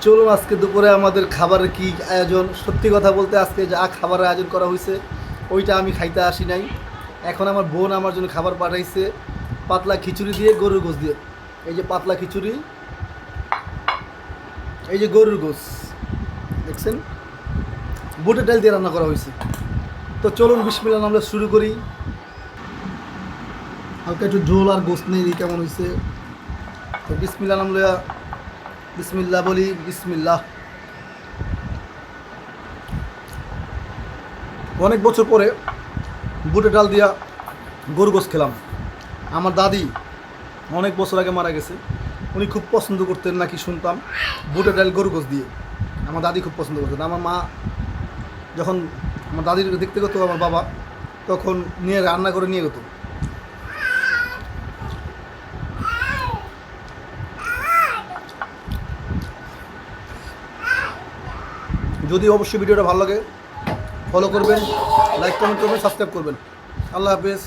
চলুন আজকে দুপুরে আমাদের খাবারের কি আয়োজন। সত্যি কথা বলতে আজকে যা খাবারের আয়োজন করা হয়েছে ওইটা আমি খাইতে আসি নাই। এখন আমার বোন আমার জন্য খাবার পাঠাইছে পাতলা খিচুড়ি দিয়ে গরুর গোশ দিয়ে। এই যে পাতলা খিচুড়ি, এই যে গরুর গোশ দেখছেন, বুটের ডাল দিয়ে রান্না করা হয়েছে। তো চলুন বিসমিল্লাহ আমরা শুরু করি। হালকা একটু ঝোল আর গোশ নেই, কেমন হয়েছে। তো বিসমিল্লাহ আমরা বিসমিল্লাহ বলি, বিসমিল্লাহ। অনেক বছর পরে বুটের ডাল দিয়া গরু গোশ খেলাম। আমার দাদি অনেক বছর আগে মারা গেছে, উনি খুব পছন্দ করতেন নাকি শুনতাম বুটের ডাল গরু গোশ দিয়ে। আমার দাদি খুব পছন্দ করতেন। আমার মা যখন আমার দাদির দেখতে গেতো আমার বাবা, তখন নিয়ে রান্না করে নিয়ে যেত। যদি অবশ্যই ভিডিওটা ভালো লাগে ফলো করবেন, লাইক কমেন্ট করবেন, সাবস্ক্রাইব করবেন। আল্লাহ হাফেজ।